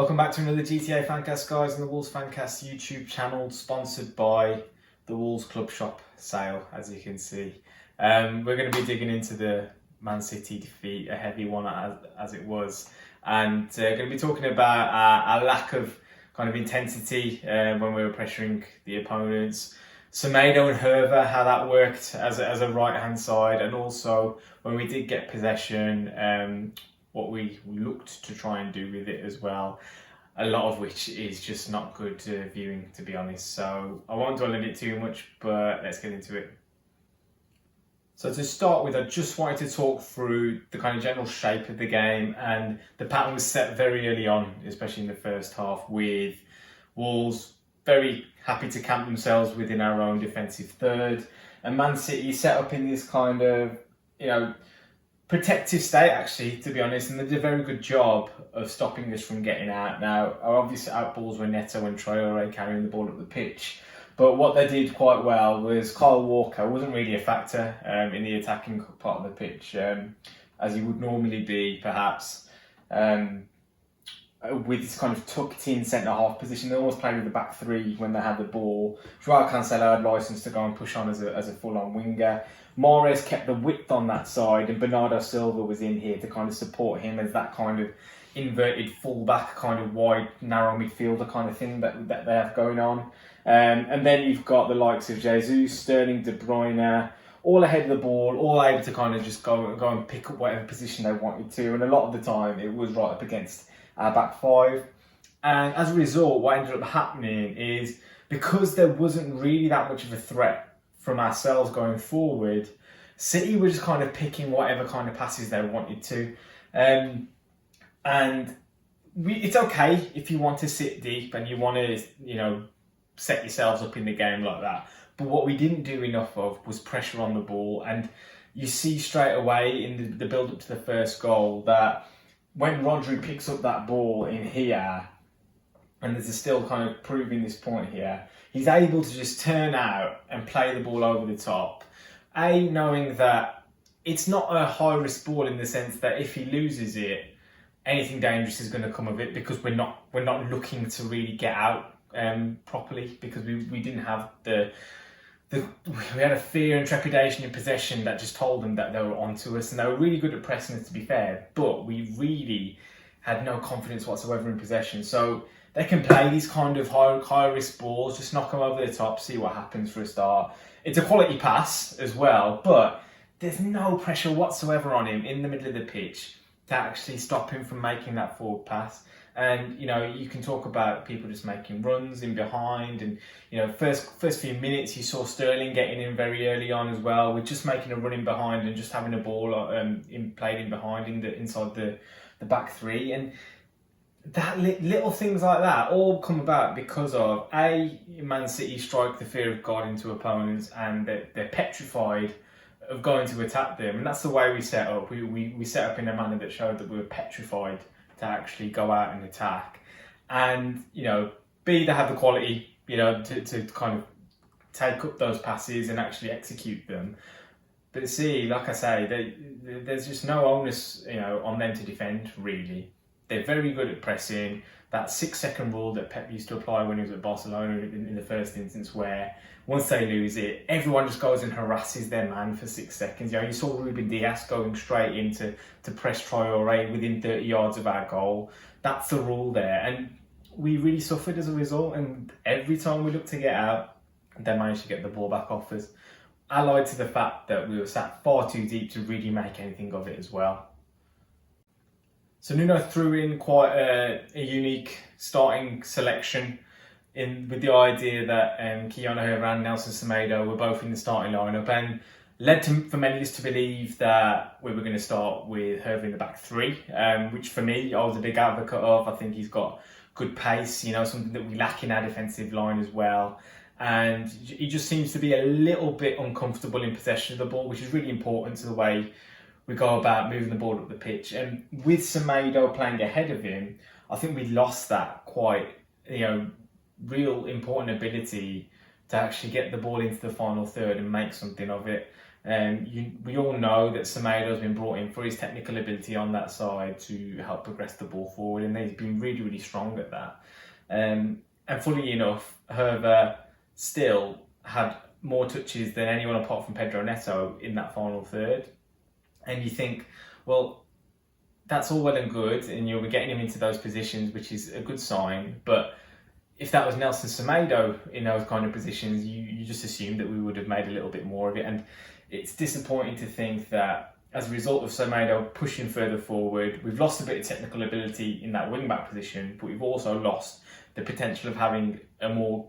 Welcome back to another GTA Fancast, guys, on the Wolves Fancast YouTube channel, sponsored by the Wolves Club Shop sale, as you can see. We're going to be digging into the Man City defeat, a heavy one as it was, and going to be talking about our lack of kind of intensity when we were pressuring the opponents. Semedo and Hoever, how that worked as a right-hand side, and also when we did get possession, what we looked to try and do with it as well, a lot of which is just not good viewing, to be honest. So I won't dwell on it too much, but let's get into it. So to start with, I just wanted to talk through the kind of general shape of the game, and the pattern was set very early on, especially in the first half, with Wolves very happy to camp themselves within our own defensive third, and Man City set up in this kind of, protective state, actually, to be honest, and they did a very good job of stopping us from getting out. Now, our obvious outballs were Neto and Traore carrying the ball up the pitch, but what they did quite well was Kyle Walker wasn't really a factor in the attacking part of the pitch, as he would normally be, perhaps, with this kind of tucked-in centre-half position. They always played with the back three when they had the ball. Joao Cancelo had licence to go and push on as a full-on winger. Mahrez kept the width on that side, and Bernardo Silva was in here to kind of support him as that kind of inverted full-back, kind of wide, narrow midfielder kind of thing that they have going on. And then you've got the likes of Jesus, Sterling, De Bruyne, all ahead of the ball, all able to kind of just go and pick up whatever position they wanted to. And a lot of the time, it was right up against our back five. And as a result, what ended up happening is, because there wasn't really that much of a threat from ourselves going forward, City were just kind of picking whatever kind of passes they wanted to. It's okay if you want to sit deep and you want to, set yourselves up in the game like that. But what we didn't do enough of was pressure on the ball. And you see straight away in the build-up to the first goal that when Rodri picks up that ball in here, and there's still kind of proving this point here, he's able to just turn out and play the ball over the top. Knowing that it's not a high-risk ball in the sense that if he loses it, anything dangerous is going to come of it, because we're not looking to really get out properly, because we didn't have we had a fear and trepidation in possession that just told them that they were onto us, and they were really good at pressing us, to be fair, but we really had no confidence whatsoever in possession. So they can play these kind of high risk balls, just knock them over the top, see what happens for a start. It's a quality pass as well, but there's no pressure whatsoever on him in the middle of the pitch to actually stop him from making that forward pass. And, you can talk about people just making runs in behind, and, first few minutes you saw Sterling getting in very early on as well, with just making a run in behind and just having a ball played in behind inside the back three. And that little things like that all come about because of Man City strike the fear of God into opponents, and they're petrified of going to attack them. And that's the way we set up. We set up in a manner that showed that we were petrified to actually go out and attack. And B, they have the quality to kind of take up those passes and actually execute them. But C, like I say, there's just no onus on them to defend, really. They're very good at pressing. That 6-second rule that Pep used to apply when he was at Barcelona in the first instance, where once they lose it, everyone just goes and harasses their man for 6 seconds. You saw Ruben Dias going straight into press Traore within 30 yards of our goal. That's the rule there. And we really suffered as a result. And every time we looked to get out, they managed to get the ball back off us. Allied to the fact that we were sat far too deep to really make anything of it as well. So Nuno threw in quite a unique starting selection with the idea that Keanu Hoever and Nelson Semedo were both in the starting lineup, and led for many of us to believe that we were going to start with Hoever in the back three, which for me, I was a big advocate of. I think he's got good pace, something that we lack in our defensive line as well. And he just seems to be a little bit uncomfortable in possession of the ball, which is really important to the way we go about moving the ball up the pitch. And with Semedo playing ahead of him, I think we lost that quite, real important ability to actually get the ball into the final third and make something of it. We all know that Semedo's been brought in for his technical ability on that side to help progress the ball forward, and he's been really, really strong at that. And funnily enough, Hoever still had more touches than anyone apart from Pedro Neto in that final third. And you think, well, that's all well and good, and you'll be getting him into those positions, which is a good sign. But if that was Nelson Semedo in those kind of positions, you just assume that we would have made a little bit more of it. And it's disappointing to think that as a result of Semedo pushing further forward, we've lost a bit of technical ability in that wing-back position, but we've also lost the potential of having a more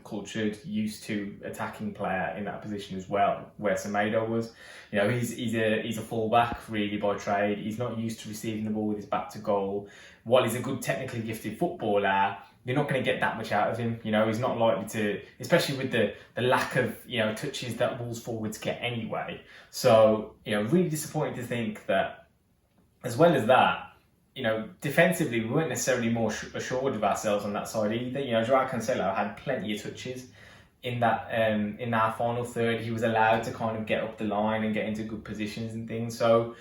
cultured, used to attacking player in that position as well, where Semedo was. You know, he's a full-back really by trade. He's not used to receiving the ball with his back to goal. While he's a good technically gifted footballer, you're not going to get that much out of him. You know, he's not likely to, especially with the lack of, you know, touches that Wolves forwards get anyway. So, you know, really disappointing to think that, as well as that, you know, defensively, we weren't necessarily more assured of ourselves on that side either. You know, Joao Cancelo had plenty of touches in that in our final third. He was allowed to kind of get up the line and get into good positions and things. So,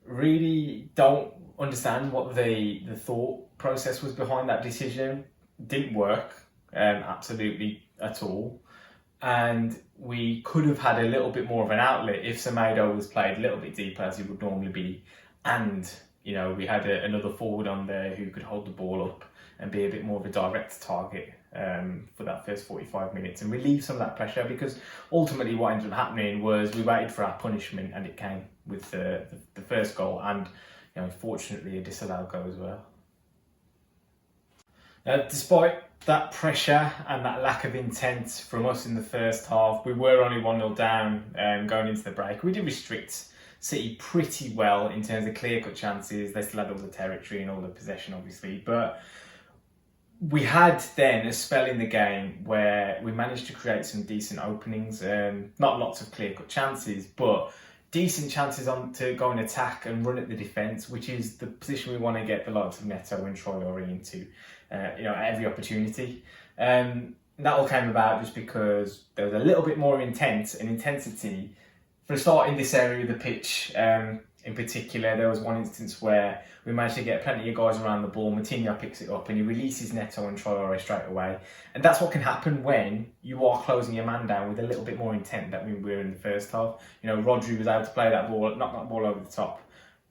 really don't understand what the thought process was behind that decision. Didn't work, absolutely at all. And we could have had a little bit more of an outlet if Semedo was played a little bit deeper as he would normally be, and you know, we had another forward on there who could hold the ball up and be a bit more of a direct target for that first 45 minutes and relieve some of that pressure, because ultimately what ended up happening was we waited for our punishment, and it came with the first goal, and you know, unfortunately a disallowed goal as well. Despite that pressure and that lack of intent from us in the first half, we were only 1-0 down going into the break. We did restrict City pretty well in terms of clear-cut chances. They still had all the territory and all the possession, obviously. But we had then a spell in the game where we managed to create some decent openings. Not lots of clear-cut chances, but decent chances to go and attack and run at the defence, which is the position we want to get the likes of Neto and Traore into, you know, at every opportunity. That all came about just because there was a little bit more intent and intensity. For a start, in this area of the pitch, in particular, there was one instance where we managed to get plenty of guys around the ball. Moutinho picks it up and he releases Neto and Traore straight away. And that's what can happen when you are closing your man down with a little bit more intent than we were in the first half. You know, Rodri was able to play that ball, knock that ball over the top,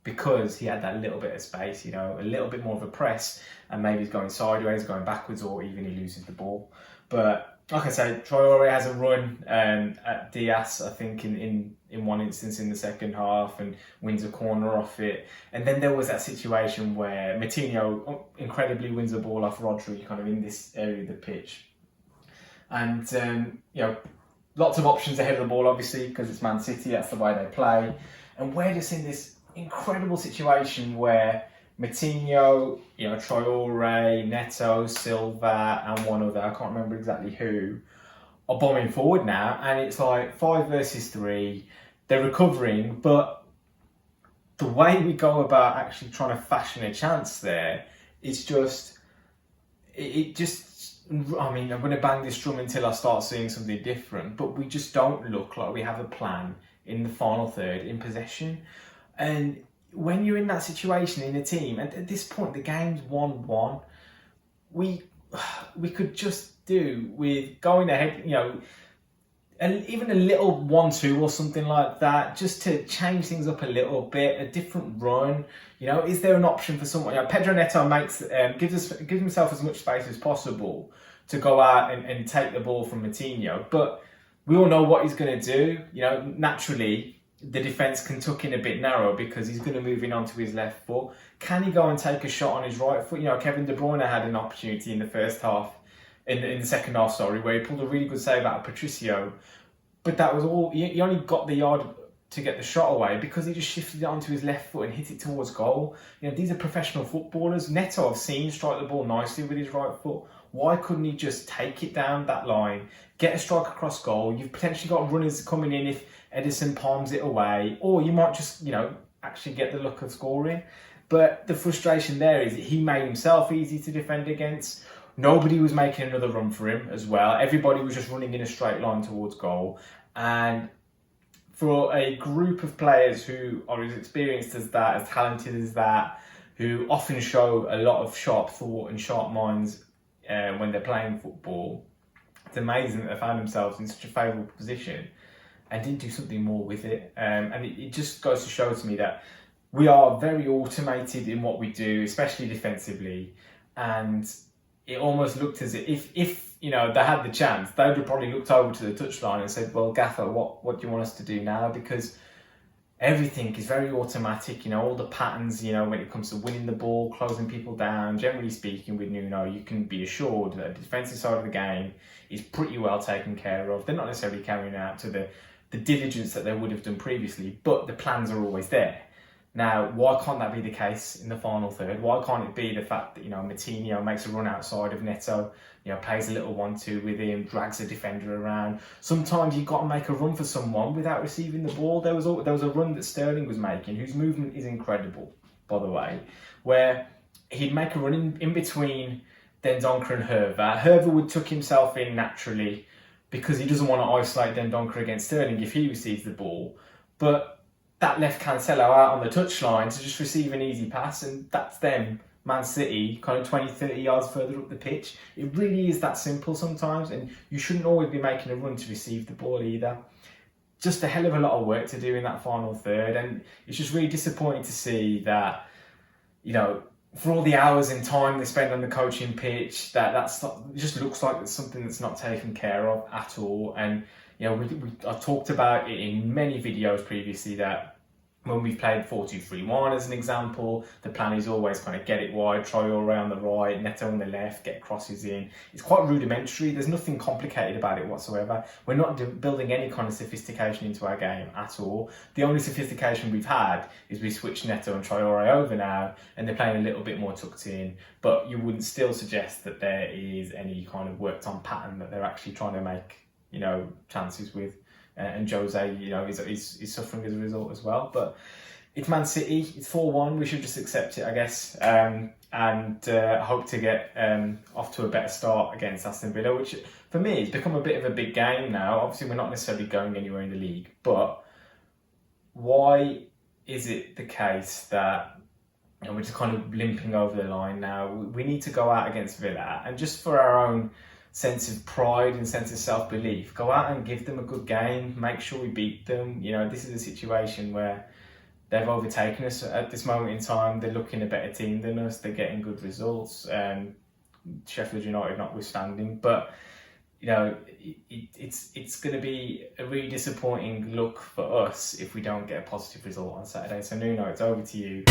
because he had that little bit of space, you know, a little bit more of a press, and maybe he's going sideways, going backwards, or even he loses the ball. But like I say, Traore has a run at Diaz, I think, in one instance in the second half, and wins a corner off it. And then there was that situation where Moutinho incredibly wins a ball off Rodri, kind of in this area of the pitch. And, you know, lots of options ahead of the ball, obviously, because it's Man City, that's the way they play. And we're just in this incredible situation where Moutinho, you know, Traore, Neto, Silva, and one other, I can't remember exactly who, are bombing forward now, and it's like 5 versus 3. They're recovering, but the way we go about actually trying to fashion a chance there, it's just, it just, I mean, I'm going to bang this drum until I start seeing something different, but we just don't look like we have a plan in the final third in possession. And when you're in that situation in a team, and at this point the game's 1-1, we could just do with going ahead, you know, and even a little 1-2 or something like that, just to change things up a little bit, a different run. You know, is there an option for someone? You know, Pedro Neto gives himself as much space as possible to go out and take the ball from Moutinho, but we all know what he's going to do. You know, naturally, the defence can tuck in a bit narrow because he's going to move in onto his left foot. Can he go and take a shot on his right foot? You know, Kevin De Bruyne had an opportunity in the first half, in the second half, sorry, where he pulled a really good save out of Patricio. But that was all, he only got the yard to get the shot away because he just shifted it onto his left foot and hit it towards goal. You know, these are professional footballers. Neto, I've seen strike the ball nicely with his right foot. Why couldn't he just take it down that line, get a strike across goal? You've potentially got runners coming in if Edison palms it away, or you might just, you know, actually get the luck of scoring. But the frustration there is that he made himself easy to defend against. Nobody was making another run for him as well. Everybody was just running in a straight line towards goal. And for a group of players who are as experienced as that, as talented as that, who often show a lot of sharp thought and sharp minds when they're playing football, it's amazing that they found themselves in such a favourable position and didn't do something more with it. And it just goes to show to me that we are very automated in what we do, especially defensively. And it almost looked as if you know, they had the chance, they would have probably looked over to the touchline and said, well, Gaffer, what do you want us to do now? Because everything is very automatic, you know, all the patterns, you know, when it comes to winning the ball, closing people down, generally speaking with Nuno, you can be assured that the defensive side of the game is pretty well taken care of. They're not necessarily carrying out to the diligence that they would have done previously, but the plans are always there. Now, why can't that be the case in the final third? Why can't it be the fact that, you know, Matinho makes a run outside of Neto, you know, plays a little 1-2 with him, drags a defender around. Sometimes you've got to make a run for someone without receiving the ball. There was a run that Sterling was making, whose movement is incredible, by the way, where he'd make a run in between Dendoncker and Hoever. Hoever would tuck himself in naturally because he doesn't want to isolate Dendoncker against Sterling if he receives the ball. But that left Cancelo out on the touchline to just receive an easy pass, and that's them, Man City, kind of 20, 30 yards further up the pitch. It really is that simple sometimes, and you shouldn't always be making a run to receive the ball either. Just a hell of a lot of work to do in that final third, and it's just really disappointing to see that, you know, for all the hours and time they spend on the coaching pitch, that's not, it just looks like it's something that's not taken care of at all. And you know, I've talked about it in many videos previously that when we've played 4-2-3-1 as an example, the plan is always kind of get it wide, Traore on the right, Neto on the left, get crosses in. It's quite rudimentary. There's nothing complicated about it whatsoever. We're not building any kind of sophistication into our game at all. The only sophistication we've had is we switched Neto and Traore over now, and they're playing a little bit more tucked in. But you wouldn't still suggest that there is any kind of worked on pattern that they're actually trying to make, you know, chances with. And Jose, you know, is suffering as a result as well. But it's Man City, it's 4-1, we should just accept it, I guess, and hope to get off to a better start against Aston Villa, which for me has become a bit of a big game now. Obviously, we're not necessarily going anywhere in the league, but why is it the case that, you know, we're just kind of limping over the line now? We need to go out against Villa, and just for our own sense of pride and sense of self-belief, go out and give them a good game, make sure we beat them. You know, this is a situation where they've overtaken us at this moment in time. They're looking a better team than us, they're getting good results, Sheffield United notwithstanding. But you know, it's going to be a really disappointing look for us if we don't get a positive result on Saturday. So Nuno, it's over to you.